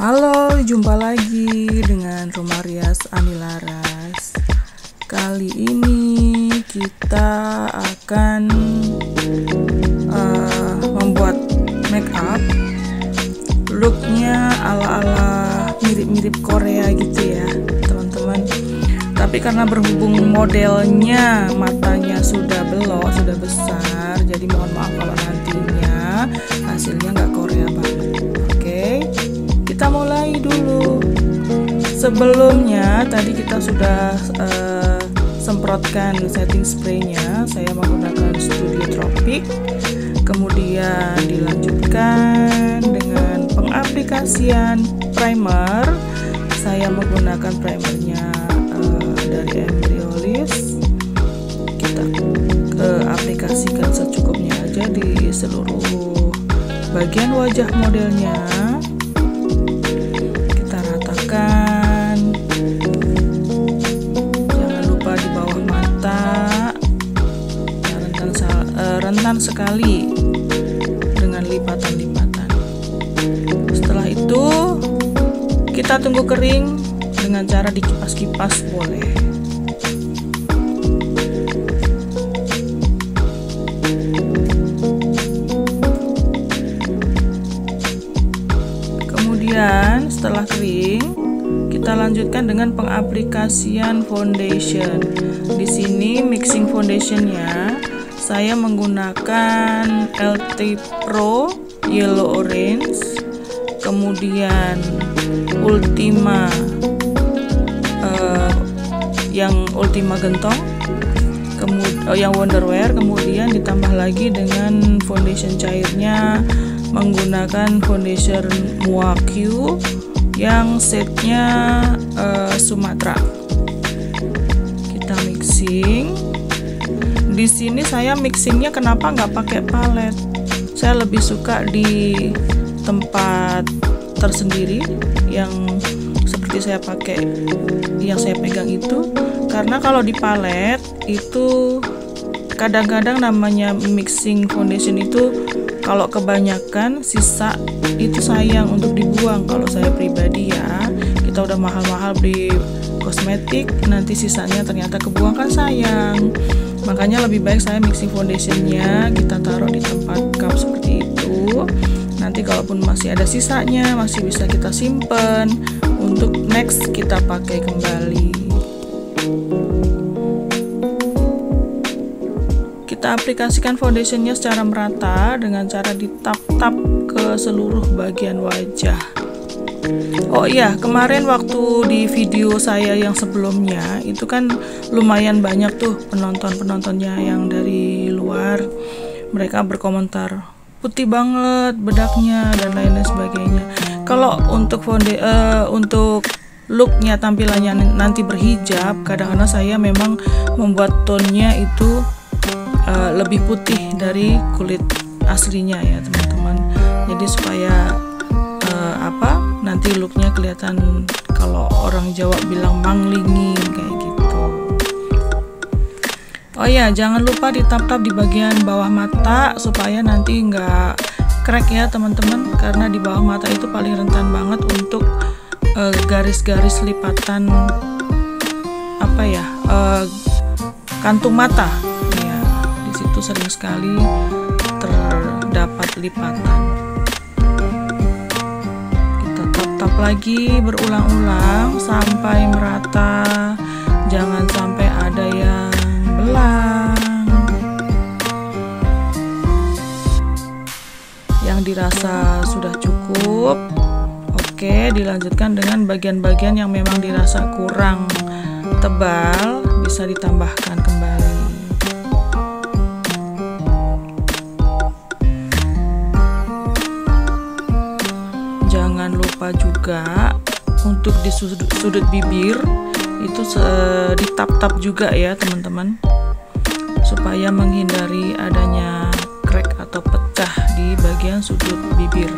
Halo, jumpa lagi dengan Rumah Rias Anilaras. Kali ini kita akan membuat make up. Looknya ala-ala mirip-mirip Korea gitu ya teman-teman. Tapi karena berhubung modelnya matanya sudah belok, sudah besar, jadi mohon maaf kalau nantinya hasilnya nggak Korea banget. Oke, kita mulai dulu. Sebelumnya tadi kita sudah semprotkan setting spraynya. Saya menggunakan Studio Tropic. Kemudian dilanjutkan dengan pengaplikasian primer. Saya menggunakan primernya dari Embryolisse. Kita aplikasikan secukupnya aja di seluruh bagian wajah modelnya. Kita ratakan. Jangan lupa di bawah mata. Rentan sekali dengan lipatan-lipatan. Setelah itu kita tunggu kering dengan cara dikipas-kipas boleh. Kemudian setelah kering, kita lanjutkan dengan pengaplikasian foundation. Di sini mixing foundationnya saya menggunakan LT Pro Yellow Orange, kemudian Ultima yang Ultima Gentong, yang Wonderwear, kemudian ditambah lagi dengan foundation cairnya menggunakan foundation Muaq yang setnya Sumatra. Kita mixing. Di sini saya mixingnya kenapa nggak pakai palet? Saya lebih suka di tempat tersendiri yang seperti saya pakai, yang saya pegang itu, karena kalau di palet itu kadang-kadang namanya mixing foundation itu kalau kebanyakan sisa itu sayang untuk dibuang. Kalau saya pribadi ya, kita udah mahal-mahal beli kosmetik, nanti sisanya ternyata kebuang kan sayang. Makanya lebih baik saya mixing foundationnya kita taruh di tempat cup seperti itu. Nanti kalaupun masih ada sisanya masih bisa kita simpen untuk next kita pakai kembali. Kita aplikasikan foundationnya secara merata dengan cara ditap-tap ke seluruh bagian wajah. Oh iya, kemarin waktu di video saya yang sebelumnya itu kan lumayan banyak tuh penontonnya yang dari luar. Mereka berkomentar putih banget bedaknya dan lain-lain sebagainya. Kalau untuk untuk looknya, tampilannya nanti berhijab, kadang-kadang saya memang membuat tonnya itu lebih putih dari kulit aslinya ya teman-teman. Jadi supaya nanti looknya kelihatan, kalau orang Jawa bilang manglingin kayak gitu. Oh ya, jangan lupa ditap-tap di bagian bawah mata supaya nanti nggak crack ya teman-teman, karena di bawah mata itu paling rentan banget untuk garis-garis lipatan kantung mata ya. Di situ sering sekali terdapat lipatan. Tap lagi berulang-ulang sampai merata, jangan sampai ada yang belang. Yang dirasa sudah cukup, oke, dilanjutkan dengan bagian-bagian yang memang dirasa kurang tebal, bisa ditambahkan kembali. Jangan lupa juga untuk di sudut bibir itu ditap-tap juga ya teman-teman, supaya menghindari adanya crack atau pecah di bagian sudut bibir.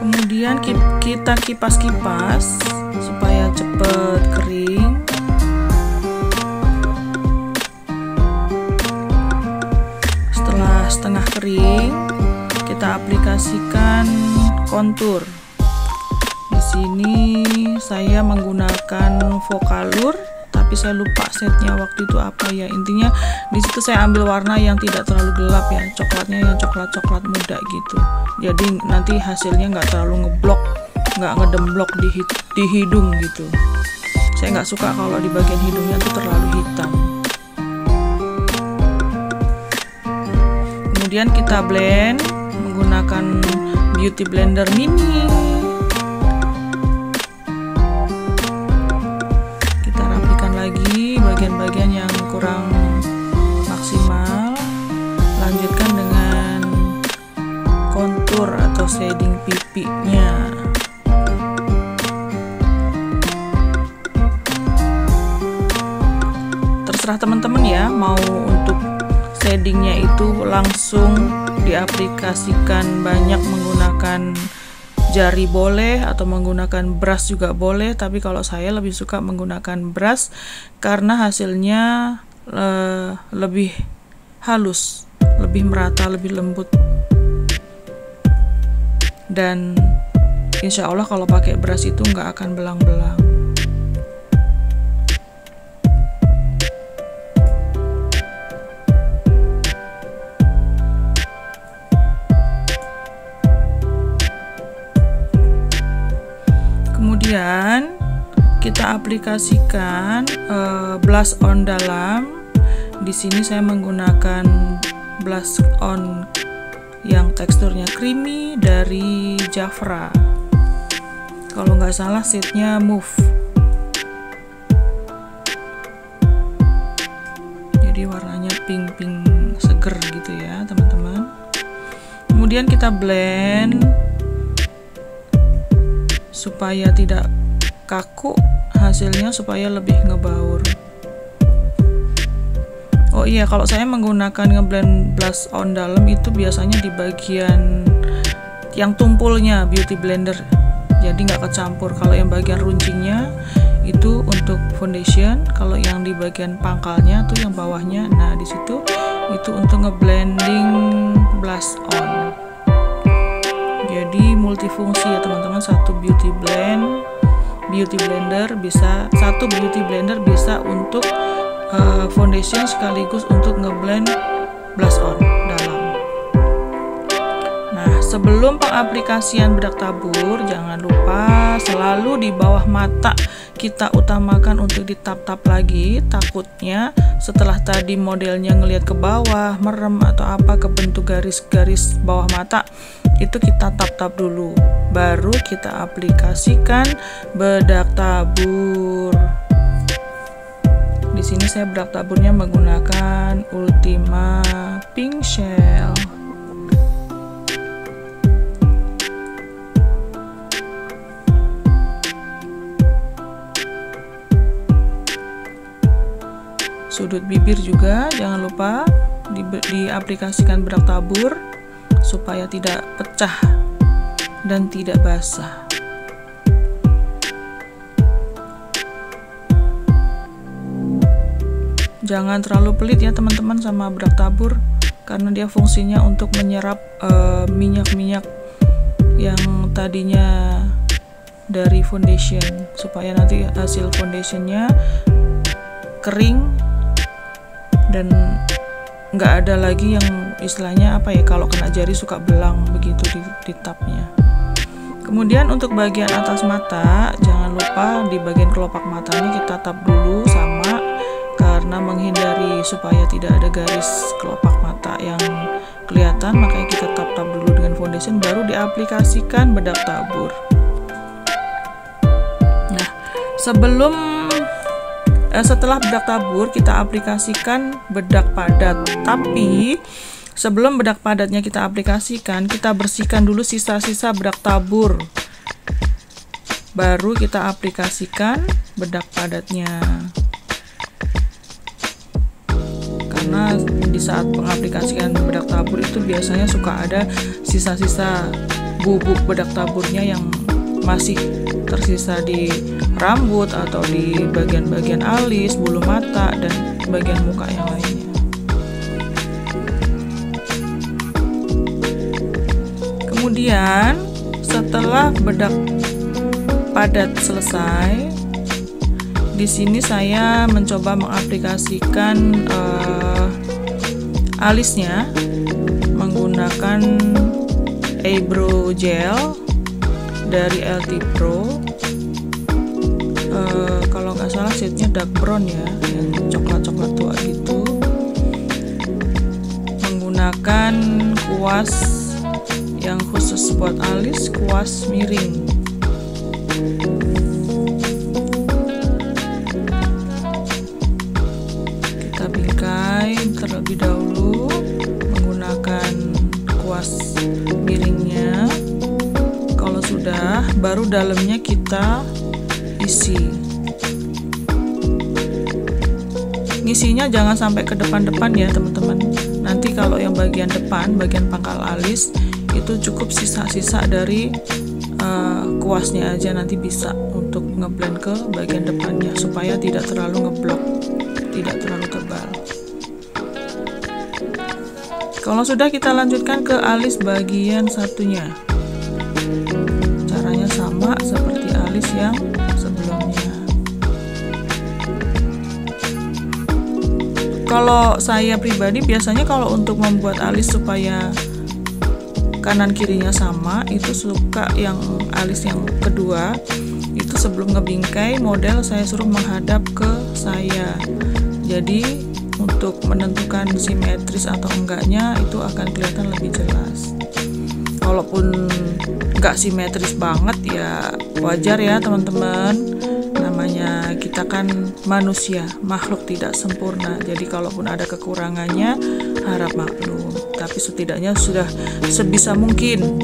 Kemudian kita kipas-kipas supaya cepet kering. aplikasikan kontur. Di sini saya menggunakan Vocalour, tapi saya lupa setnya waktu itu apa ya. Intinya di situ saya ambil warna yang tidak terlalu gelap ya, coklatnya yang coklat muda gitu. Jadi nanti hasilnya nggak terlalu ngeblok, nggak ngedemblok di hidung gitu. Saya nggak suka kalau di bagian hidungnya itu terlalu hitam. Kemudian kita blend menggunakan Beauty Blender Mini. Kita rapikan lagi bagian-bagian yang kurang maksimal. Lanjutkan dengan kontur atau shading pipinya. Terserah teman-teman ya, mau untuk shadingnya itu langsung diaplikasikan banyak menggunakan jari boleh, atau menggunakan brush juga boleh, tapi kalau saya lebih suka menggunakan brush karena hasilnya lebih halus, lebih merata, lebih lembut, dan insya Allah kalau pakai brush itu nggak akan belang-belang. Kemudian kita aplikasikan blush on dalam. Di sini saya menggunakan blush on yang teksturnya creamy dari Jafra. Kalau nggak salah setnya Move. Jadi warnanya pink-pink seger gitu ya teman-teman. Kemudian kita blend supaya tidak kaku hasilnya, supaya lebih ngebaur. Oh iya, kalau saya menggunakan ngeblend blush on dalam itu biasanya di bagian yang tumpulnya Beauty Blender, jadi nggak kecampur. Kalau yang bagian runcingnya itu untuk foundation, kalau yang di bagian pangkalnya tuh yang bawahnya, nah di situ itu untuk ngeblending blush on. Jadi multifungsi ya teman-teman, satu beauty blender bisa untuk foundation sekaligus untuk ngeblend blush on dalam. Nah, sebelum pengaplikasian bedak tabur, jangan lupa selalu di bawah mata kita utamakan untuk ditap-tap lagi. Takutnya setelah tadi modelnya ngelihat ke bawah, merem atau apa, kebentuk garis-garis bawah mata, itu kita tap-tap dulu, baru kita aplikasikan bedak tabur. Di sini saya bedak taburnya menggunakan Ultima Pink Shell. Sudut bibir juga jangan lupa diaplikasikan bedak tabur supaya tidak pecah dan tidak basah. Jangan terlalu pelit ya teman-teman sama bedak tabur, karena dia fungsinya untuk menyerap minyak-minyak yang tadinya dari foundation, supaya nanti hasil foundationnya kering dan nggak ada lagi yang istilahnya apa ya, kalau kena jari suka belang begitu di tapnya. Kemudian untuk bagian atas mata, jangan lupa di bagian kelopak matanya kita tap dulu sama, karena menghindari supaya tidak ada garis kelopak mata yang kelihatan, makanya kita tap-tap dulu dengan foundation, baru diaplikasikan bedak tabur. Nah, setelah bedak tabur kita aplikasikan bedak padat, tapi sebelum bedak padatnya kita aplikasikan, kita bersihkan dulu sisa-sisa bedak tabur, baru kita aplikasikan bedak padatnya. Karena di saat pengaplikasian bedak tabur itu biasanya suka ada sisa-sisa bubuk bedak taburnya yang masih tersisa di rambut atau di bagian-bagian alis, bulu mata, dan bagian muka yang lainnya. Kemudian setelah bedak padat selesai, di sini saya mencoba mengaplikasikan alisnya menggunakan eyebrow gel dari LT Pro. Kalau nggak salah shade-nya dark brown ya, yang coklat-coklat tua gitu. Menggunakan kuas yang khusus buat alis, kuas miring. Kita bingkai terlebih dahulu menggunakan kuas miringnya. Kalau sudah, baru dalamnya kita isi. Ngisinya jangan sampai ke depan-depan ya teman-teman. Nanti kalau yang bagian depan, bagian pangkal alis itu cukup sisa-sisa dari kuasnya aja, nanti bisa untuk ngeblend ke bagian depannya supaya tidak terlalu ngeblok, tidak terlalu tebal. Kalau sudah, kita lanjutkan ke alis bagian satunya. Caranya sama seperti alis yang sebelumnya. Kalau saya pribadi biasanya kalau untuk membuat alis supaya kanan kirinya sama, itu suka yang alis yang kedua itu sebelum ngebingkai model saya suruh menghadap ke saya. Jadi untuk menentukan simetris atau enggaknya itu akan kelihatan lebih jelas. Walaupun enggak simetris banget ya wajar ya teman-teman, namanya kita kan manusia, makhluk tidak sempurna. Jadi kalaupun ada kekurangannya harap maklum, tapi setidaknya sudah sebisa mungkin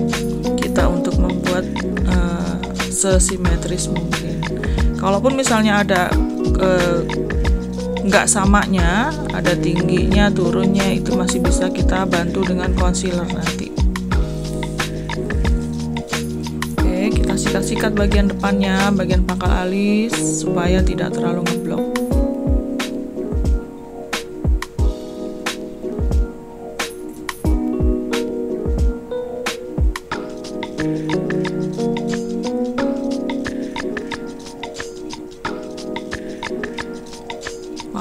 kita untuk membuat sesimetris mungkin. Kalaupun misalnya ada nggak samanya, ada tingginya turunnya, itu masih bisa kita bantu dengan concealer nanti. Oke, kita sikat-sikat bagian depannya, bagian pangkal alis supaya tidak terlalu ngeblok.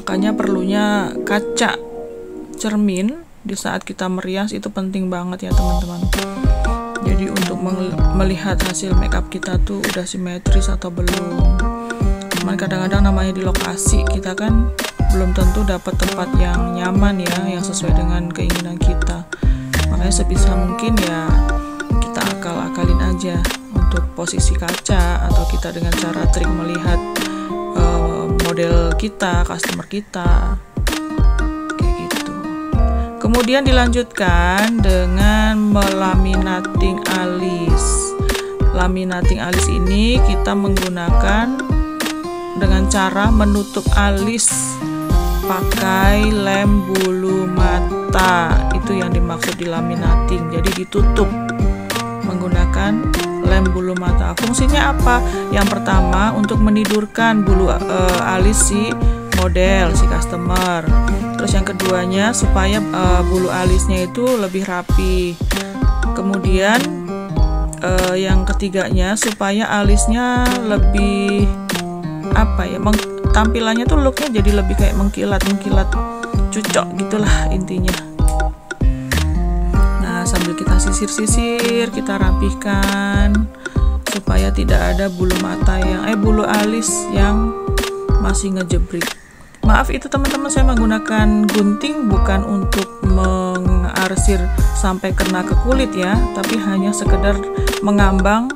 Makanya perlunya kaca cermin di saat kita merias itu penting banget ya teman-teman. Jadi untuk melihat hasil makeup kita tuh udah simetris atau belum. Cuman kadang-kadang namanya di lokasi kita kan belum tentu dapat tempat yang nyaman ya, yang sesuai dengan keinginan kita. Makanya sebisa mungkin ya kita akal-akalin aja untuk posisi kaca, atau kita dengan cara trik melihat model kita, customer kita, kayak gitu. Kemudian dilanjutkan dengan melaminating alis. Laminating alis ini kita menggunakan dengan cara menutup alis pakai lem bulu mata. Itu yang dimaksud di laminating. Jadi ditutup menggunakan lem bulu mata. Fungsinya apa? Yang pertama untuk menidurkan bulu alis si model, si customer. Terus yang keduanya supaya bulu alisnya itu lebih rapi. Kemudian yang ketiganya supaya alisnya lebih apa ya, tampilannya tuh looknya jadi lebih kayak mengkilat cucok gitulah intinya. Sambil kita sisir-sisir, kita rapihkan supaya tidak ada bulu mata yang bulu alis yang masih ngejebrik. Maaf itu teman-teman, saya menggunakan gunting bukan untuk mengarsir sampai kena ke kulit ya, tapi hanya sekedar mengambang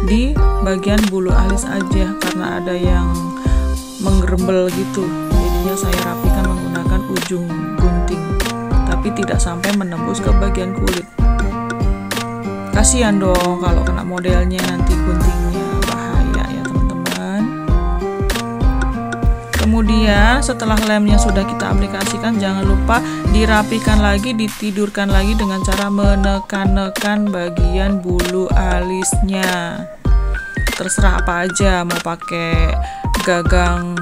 di bagian bulu alis aja karena ada yang menggerembel gitu. Jadinya saya rapihkan menggunakan ujung gunting, tapi tidak sampai menembus ke bagian kulit. Kasihan dong kalau kena modelnya, nanti guntingnya bahaya ya teman-teman. Kemudian setelah lemnya sudah kita aplikasikan, jangan lupa dirapikan lagi, ditidurkan lagi dengan cara menekan-nekan bagian bulu alisnya. Terserah apa aja, mau pakai gagang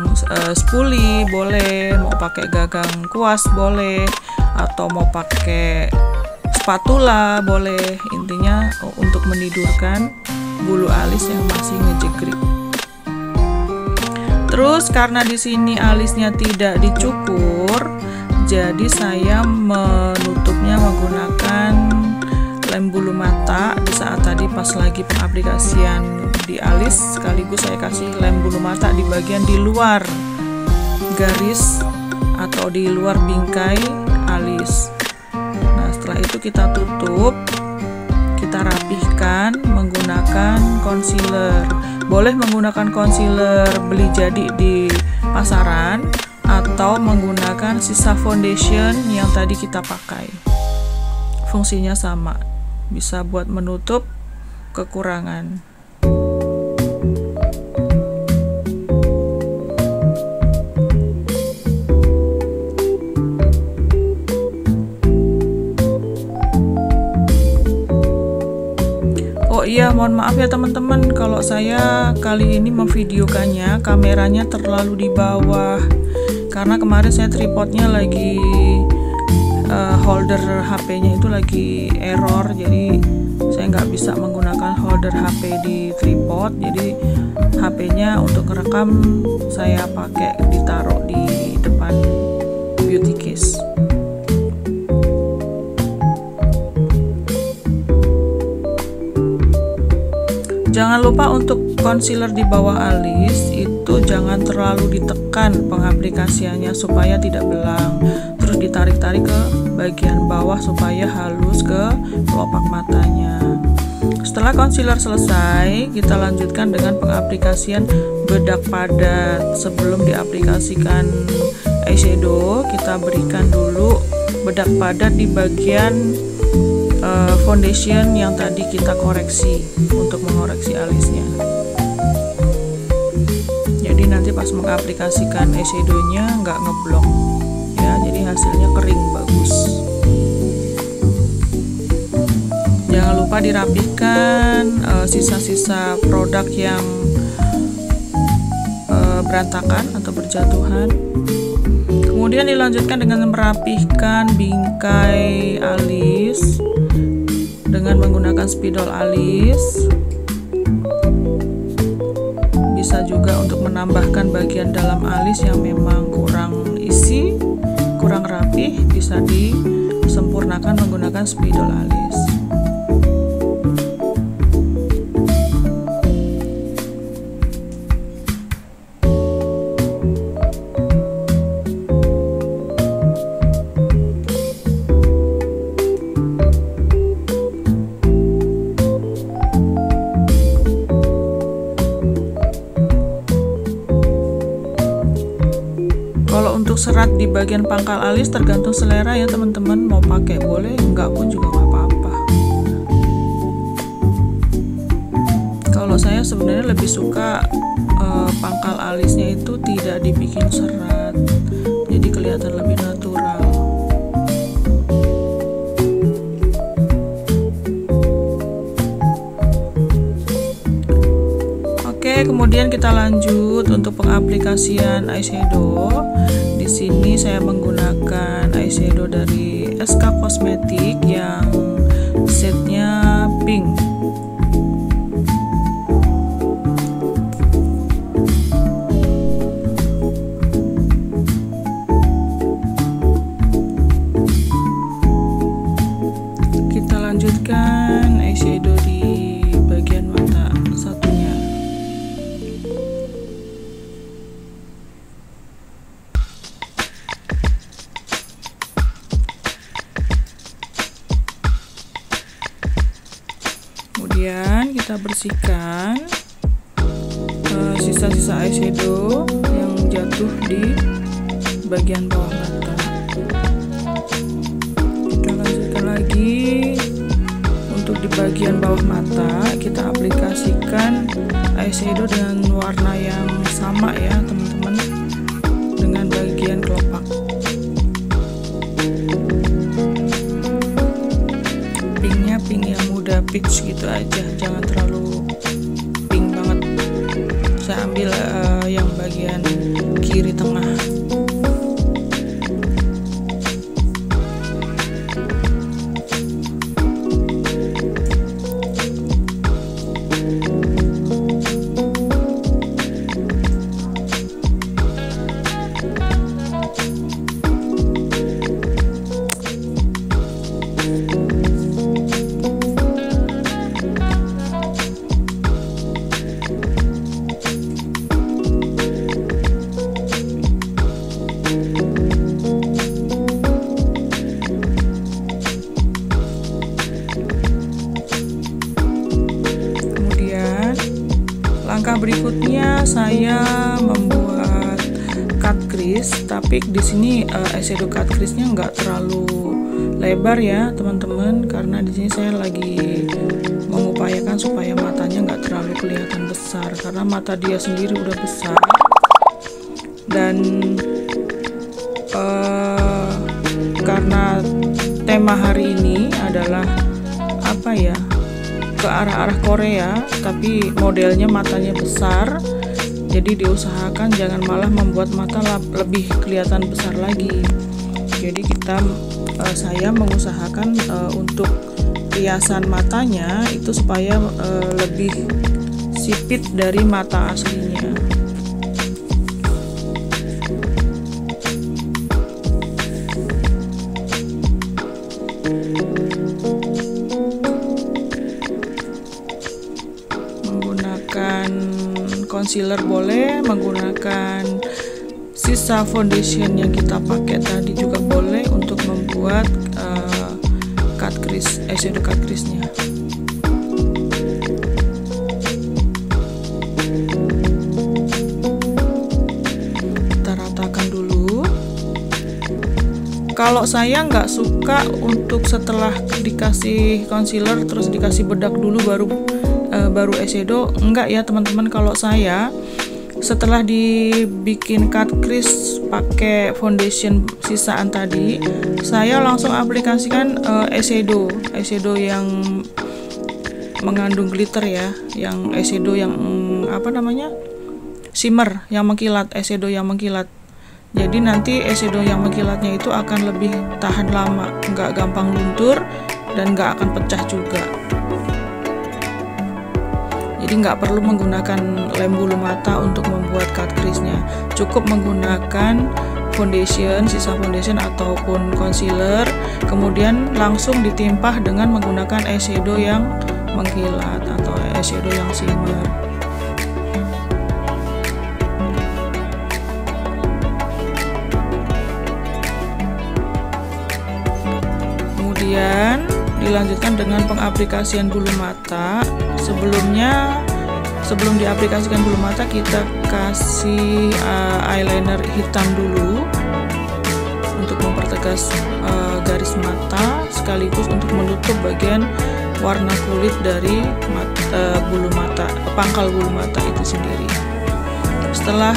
spoolie boleh, mau pakai gagang kuas boleh, atau mau pakai spatula boleh, intinya untuk menidurkan bulu alis yang masih ngejegrik. Terus karena di sini alisnya tidak dicukur, jadi saya menutupnya menggunakan lem bulu mata. Di saat tadi pas lagi pengaplikasian di alis, sekaligus saya kasih lem bulu mata di bagian di luar garis atau di luar bingkai alis. Nah, setelah itu kita tutup, kita rapihkan menggunakan concealer. Boleh menggunakan concealer beli jadi di pasaran atau menggunakan sisa foundation yang tadi kita pakai. Fungsinya sama, bisa buat menutup kekurangan. Oh iya, mohon maaf ya teman-teman, kalau saya kali ini memvideokannya kameranya terlalu di bawah, karena kemarin saya tripodnya lagi holder HP-nya itu lagi error, jadi saya nggak bisa menggunakan holder HP di tripod. Jadi HP-nya untuk ngerekam saya pakai ditaruh di depan beauty case. Jangan lupa untuk concealer di bawah alis itu jangan terlalu ditekan pengaplikasiannya supaya tidak belang. Terus ditarik-tarik ke bagian bawah supaya halus ke kelopak matanya. Setelah concealer selesai, kita lanjutkan dengan pengaplikasian bedak padat. Sebelum diaplikasikan eyeshadow, kita berikan dulu bedak padat di bagian foundation yang tadi kita koreksi untuk mengoreksi alisnya. Jadi nanti pas mengaplikasikan eyeshadownya nggak ngeblok ya, jadi hasilnya kering bagus. Jangan lupa dirapihkan sisa-sisa produk yang berantakan atau berjatuhan. Kemudian dilanjutkan dengan merapihkan bingkai alis dengan menggunakan spidol alis. Bisa juga untuk menambahkan bagian dalam alis yang memang kurang isi, kurang rapih, bisa disempurnakan menggunakan spidol alis. Untuk serat di bagian pangkal alis tergantung selera ya teman-teman, mau pakai boleh, enggak pun juga nggak apa-apa. Kalau saya sebenarnya lebih suka pangkal alisnya itu tidak dibikin serat, jadi kelihatan lebih natural. Oke, kemudian kita lanjut untuk pengaplikasian eyeshadow. Di sini saya menggunakan eyeshadow dari SK Cosmetic yang setnya pink. Kita lanjutkan eyeshadow di bagian mata satunya. Kemudian kita bersihkan sisa-sisa eyeshadow yang jatuh di bagian bawah mata. Kita lanjutkan lagi untuk di bagian bawah mata, kita aplikasikan eyeshadow dengan warna yang sama ya teman-teman, dengan bagian kelopak. Pinknya pink yang muda, peach gitu aja, jangan terlalu pink banget. Saya ambil yang bagian kiri tengah. saya membuat cut crease, tapi di sini eyeshadow cut crease-nya nggak terlalu lebar ya teman-teman, karena di sini saya lagi mengupayakan supaya matanya nggak terlalu kelihatan besar, karena mata dia sendiri udah besar. Dan karena tema hari ini adalah apa ya, ke arah-arah Korea, tapi modelnya matanya besar, jadi diusahakan jangan malah membuat mata lebih kelihatan besar lagi. Jadi saya mengusahakan untuk riasan matanya itu supaya lebih sipit dari mata aslinya. Menggunakan concealer boleh, menggunakan sisa foundation yang kita pakai tadi juga boleh untuk membuat cut crease, eyeshadow cut crease-nya. Kita ratakan dulu. Kalau saya nggak suka untuk setelah dikasih concealer terus dikasih bedak dulu baru eyeshadow, enggak ya teman-teman. Kalau saya setelah dibikin cut crease pakai foundation sisaan tadi, saya langsung aplikasikan eyeshadow yang mengandung glitter ya, yang eyeshadow yang apa namanya, shimmer, yang mengkilat, eyeshadow yang mengkilat. Jadi nanti eyeshadow yang mengkilatnya itu akan lebih tahan lama, nggak gampang luntur dan nggak akan pecah juga. Jadi nggak perlu menggunakan lem bulu mata untuk membuat cut crease-nya. Cukup menggunakan foundation, sisa foundation ataupun concealer, kemudian langsung ditimpah dengan menggunakan eyeshadow yang mengkilat atau eyeshadow yang shimmer. Kemudian dilanjutkan dengan pengaplikasian bulu mata. Sebelum diaplikasikan bulu mata, kita kasih eyeliner hitam dulu untuk mempertegas garis mata, sekaligus untuk menutup bagian warna kulit dari bulu mata, pangkal bulu mata itu sendiri. Setelah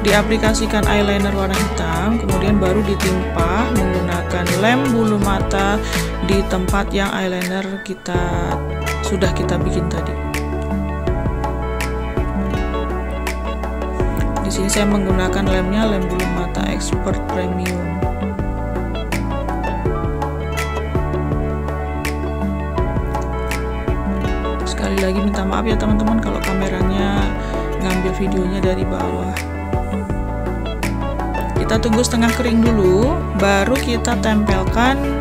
diaplikasikan eyeliner warna hitam, kemudian baru ditimpa menggunakan lem bulu mata di tempat yang eyeliner sudah kita bikin tadi. Di sini saya menggunakan lemnya lem bulu mata Expert Premium. Sekali lagi minta maaf ya teman-teman kalau kameranya ngambil videonya dari bawah. Kita tunggu setengah kering dulu, baru kita tempelkan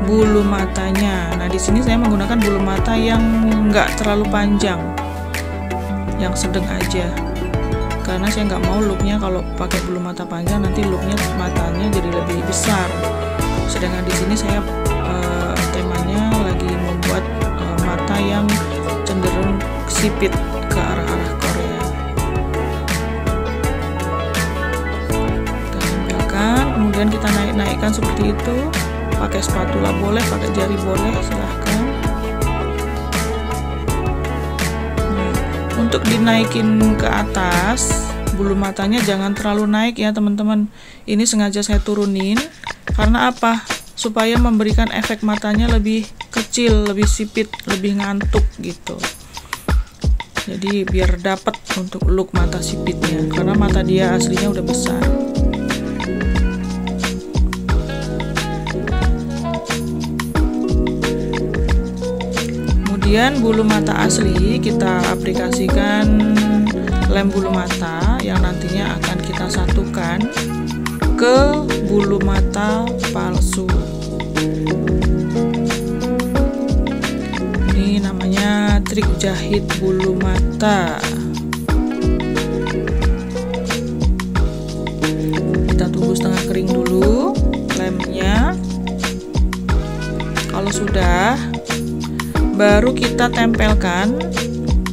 bulu matanya. Nah, di sini saya menggunakan bulu mata yang nggak terlalu panjang, yang sedang aja, karena saya nggak mau looknya kalau pakai bulu mata panjang nanti looknya matanya jadi lebih besar. Sedangkan di sini saya temanya lagi membuat mata yang cenderung sipit ke arah-arah Korea. Kita tempelkan, kemudian kita naik-naikkan seperti itu. Pakai spatula boleh, pakai jari boleh, silahkan. Untuk dinaikin ke atas, bulu matanya jangan terlalu naik ya teman-teman. Ini sengaja saya turunin, karena apa? Supaya memberikan efek matanya lebih kecil, lebih sipit, lebih ngantuk gitu. Jadi biar dapat untuk look mata sipitnya, karena mata dia aslinya udah besar. Kemudian bulu mata asli kita aplikasikan lem bulu mata yang nantinya akan kita satukan ke bulu mata palsu. Ini namanya trik jahit bulu mata. Kita tunggu setengah kering dulu lemnya. Kalau sudah, baru kita tempelkan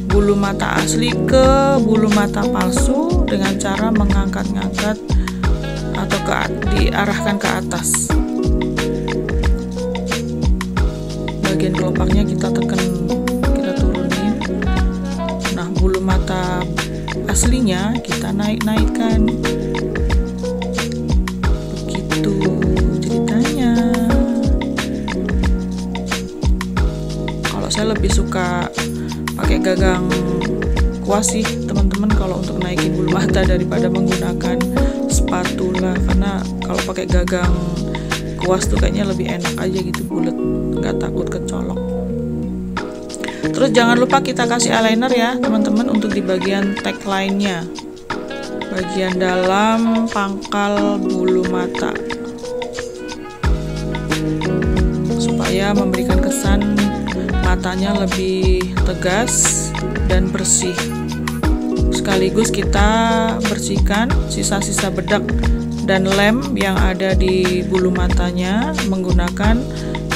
bulu mata asli ke bulu mata palsu dengan cara mengangkat-ngangkat atau diarahkan ke atas. Bagian kelopaknya kita tekan, kita turunin. Nah, bulu mata aslinya kita naik-naikkan. Begitu ceritanya. Kalau saya lebih suka pakai gagang kuas sih teman-teman kalau untuk naikin bulu mata daripada menggunakan spatula, karena kalau pakai gagang kuas tuh kayaknya lebih enak aja gitu, bulat, nggak takut kecolok. Terus jangan lupa kita kasih eyeliner ya teman-teman untuk di bagian tagline-nya, bagian dalam pangkal bulu mata, supaya memberikan kesan matanya lebih tegas dan bersih. Sekaligus kita bersihkan sisa-sisa bedak dan lem yang ada di bulu matanya menggunakan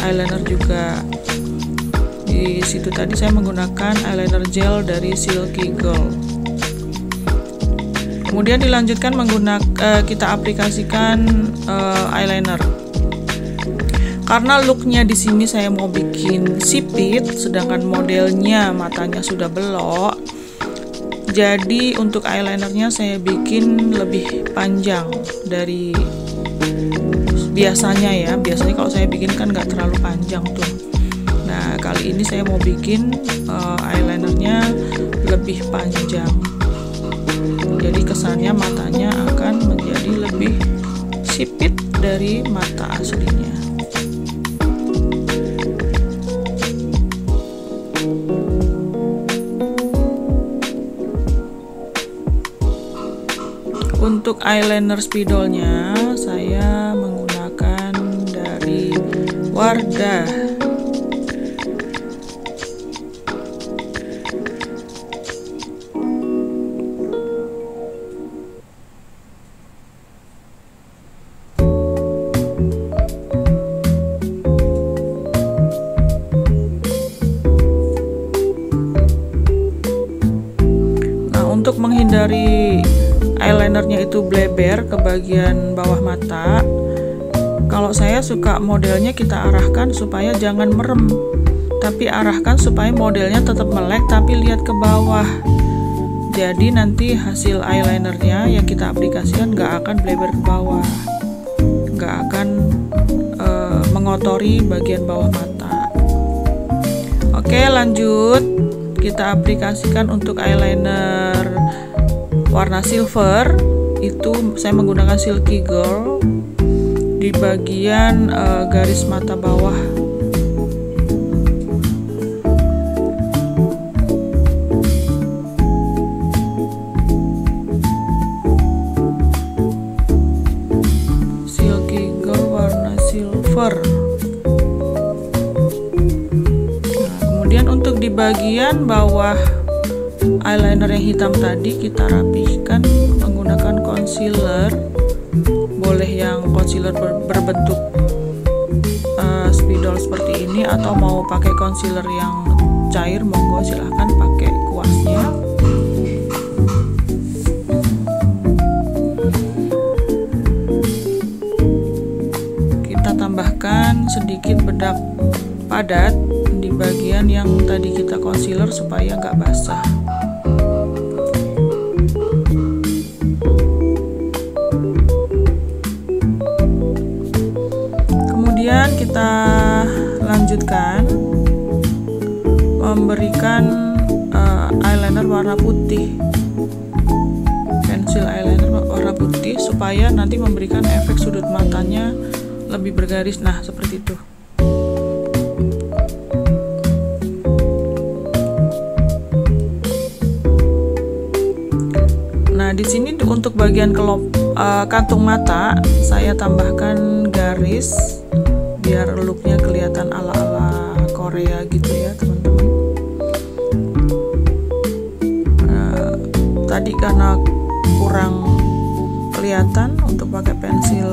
eyeliner juga. Di situ tadi saya menggunakan eyeliner gel dari Silky Girl. Kemudian dilanjutkan menggunakan kita aplikasikan eyeliner. Karena looknya di sini saya mau bikin sipit, sedangkan modelnya matanya sudah belok. Jadi untuk eyelinernya saya bikin lebih panjang dari biasanya ya. Biasanya kalau saya bikin kan nggak terlalu panjang tuh. Nah, kali ini saya mau bikin eyelinernya lebih panjang. Jadi kesannya matanya akan menjadi lebih sipit dari mata aslinya. Untuk eyeliner spidolnya saya menggunakan dari Wardah. Nah, untuk menghindari eyelinernya itu bleber ke bagian bawah mata, kalau saya suka modelnya kita arahkan supaya jangan merem, tapi arahkan supaya modelnya tetap melek tapi lihat ke bawah. Jadi nanti hasil eyelinernya yang kita aplikasikan nggak akan bleber ke bawah, nggak akan mengotori bagian bawah mata. Oke, lanjut kita aplikasikan untuk eyeliner warna silver. Itu saya menggunakan Silky Girl di bagian garis mata bawah. Silky Girl warna silver. Nah, kemudian untuk di bagian bawah eyeliner yang hitam tadi kita rapihkan menggunakan concealer. Boleh yang concealer berbentuk spidol seperti ini, atau mau pakai concealer yang cair, monggo silahkan pakai kuasnya. Kita tambahkan sedikit bedak padat di bagian yang tadi kita concealer supaya nggak basah. Kemudian kita lanjutkan memberikan eyeliner warna putih, pensil eyeliner warna putih, supaya nanti memberikan efek sudut matanya lebih bergaris. Nah, seperti itu. Nah, di sini untuk bagian kantung mata saya tambahkan garis biar looknya kelihatan ala-ala Korea gitu ya teman-teman. Tadi karena kurang kelihatan untuk pakai pensil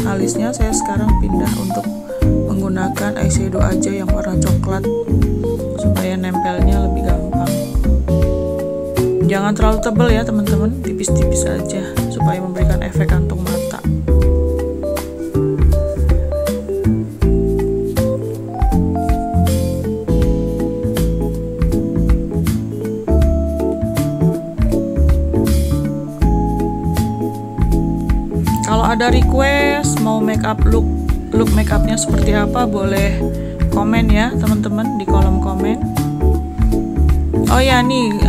alisnya, saya sekarang pindah untuk menggunakan eyeshadow aja yang warna coklat supaya nempelnya lebih gampang. Jangan terlalu tebal ya teman-teman, tipis-tipis aja supaya memberikan efek kantung mata. Kalau ada request mau makeup look makeupnya seperti apa, boleh komen ya teman-teman di kolom komen. Oh ya nih,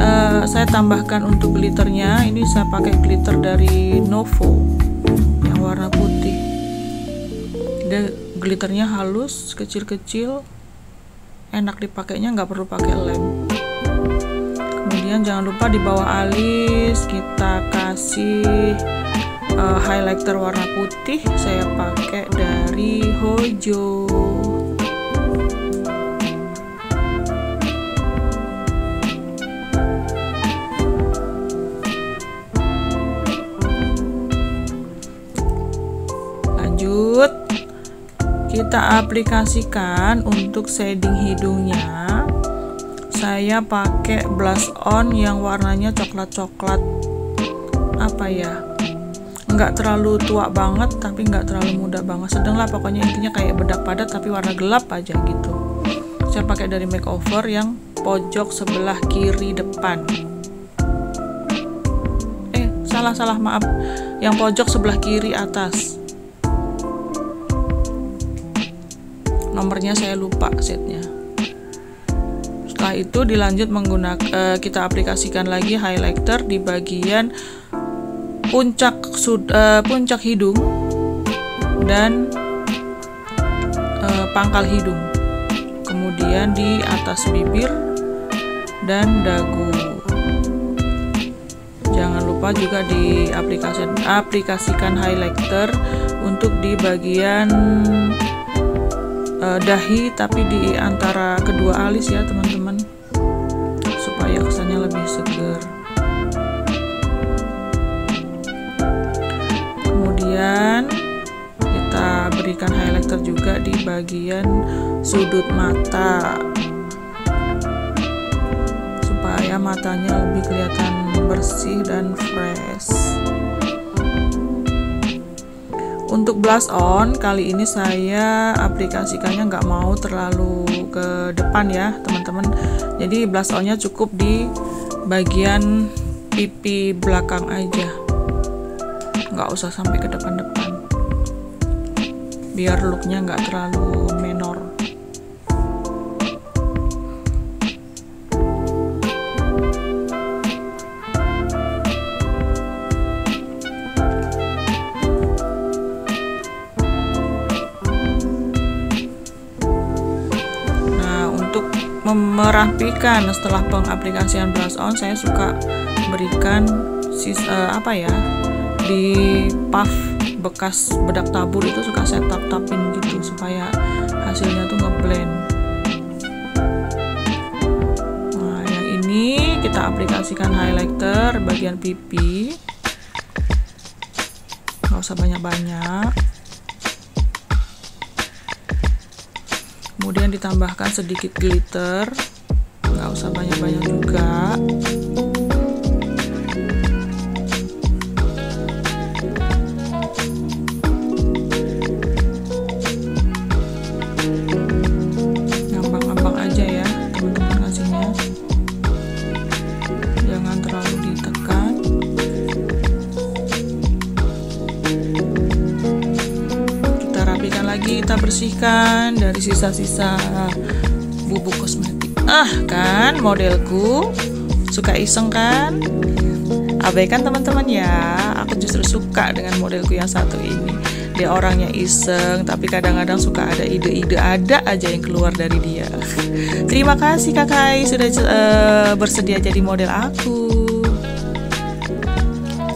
saya tambahkan untuk glitternya. Ini saya pakai glitter dari Novo yang warna putih. Dia glitternya halus, kecil-kecil, enak dipakainya, nggak perlu pakai lem. Kemudian jangan lupa di bawah alis kita kasih highlighter warna putih. Saya pakai dari Hojo. Lanjut, kita aplikasikan untuk shading hidungnya. Saya pakai blush on yang warnanya coklat-coklat, apa ya, nggak terlalu tua banget tapi nggak terlalu muda banget, sedang lah pokoknya, intinya kayak bedak padat tapi warna gelap aja gitu. Saya pakai dari Makeover yang pojok sebelah kiri depan. Salah maaf, yang pojok sebelah kiri atas. Nomornya saya lupa setnya. Setelah itu dilanjut menggunakan kita aplikasikan lagi highlighter di bagian puncak hidung dan pangkal hidung, kemudian di atas bibir dan dagu. Jangan lupa juga diaplikasikan highlighter untuk di bagian dahi, tapi di antara kedua alis ya teman-teman, supaya kesannya lebih seger. Kemudian kita berikan highlighter juga di bagian sudut mata supaya matanya lebih kelihatan bersih dan fresh. Untuk blush on kali ini saya aplikasikannya nggak mau terlalu ke depan ya teman-teman, jadi blush onnya cukup di bagian pipi belakang aja, nggak usah sampai ke depan-depan, biar looknya nggak terlalu menor. Nah, untuk merapikan setelah pengaplikasian blush on, saya suka berikan di puff bekas bedak tabur itu suka saya tap-tapin gitu supaya hasilnya tuh ngeblend. Nah, yang ini kita aplikasikan highlighter bagian pipi, nggak usah banyak-banyak. Kemudian ditambahkan sedikit glitter, nggak usah banyak-banyak juga. Kita bersihkan dari sisa-sisa bubuk kosmetik. Kan modelku suka iseng kan? Abaikan teman-teman ya. Aku justru suka dengan modelku yang satu ini. Dia orangnya iseng, tapi kadang-kadang suka ada ide-ide, ada aja yang keluar dari dia. Terima kasih Kakai sudah bersedia jadi model aku.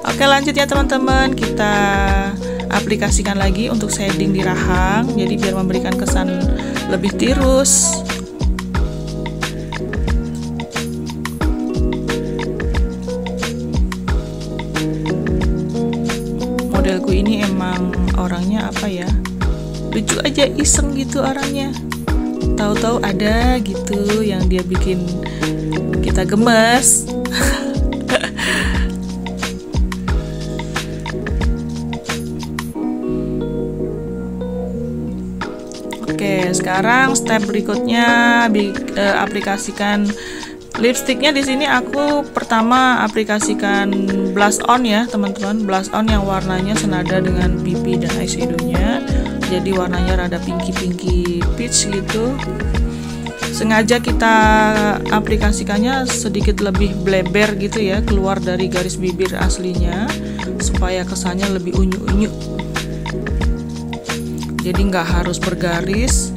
Oke, lanjut ya teman-teman, kita aplikasikan lagi untuk shading di rahang, jadi biar memberikan kesan lebih tirus. Modelku ini emang orangnya apa ya, lucu aja, iseng gitu orangnya. Tahu-tahu ada gitu yang dia bikin kita gemes. sekarang step berikutnya aplikasikan lipstiknya. Di sini aku pertama aplikasikan blush on ya teman-teman, blush on yang warnanya senada dengan pipi dan eyeshadownya, jadi warnanya rada pinky peach gitu. Sengaja kita aplikasikannya sedikit lebih bleber gitu ya, keluar dari garis bibir aslinya supaya kesannya lebih unyu-unyu. Jadi nggak harus bergaris,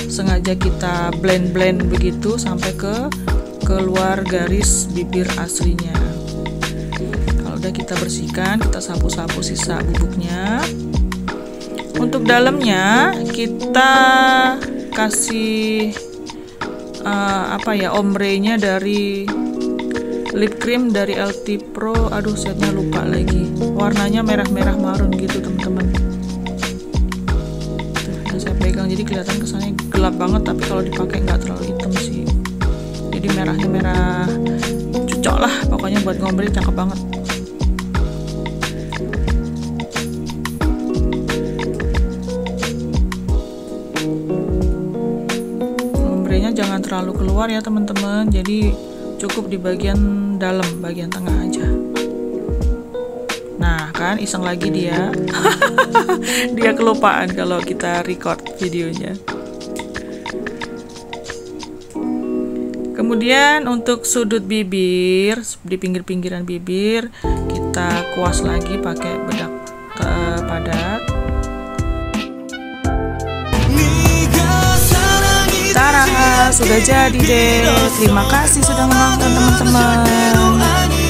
sengaja kita blend begitu sampai ke keluar garis bibir aslinya. Kalau udah kita bersihkan, kita sapu-sapu sisa bubuknya. Untuk dalamnya kita kasih ombrenya dari lip cream dari LT Pro. Aduh, setnya lupa lagi. Warnanya merah-merah marun gitu teman-teman. Saya pegang jadi kelihatan kesannya gelap banget, tapi kalau dipakai nggak terlalu hitam sih. Jadi merahnya merah cocok lah, pokoknya buat ngombre cakep banget. Ngombrenya jangan terlalu keluar ya teman-teman, jadi cukup di bagian dalam, bagian tengah aja. Nah kan, iseng lagi dia. Dia kelupaan kalau kita record videonya. Kemudian untuk sudut bibir, di pinggir-pinggiran bibir, kita kuas lagi pakai bedak padat. Tara, sudah jadi deh. Terima kasih sudah menonton teman-teman.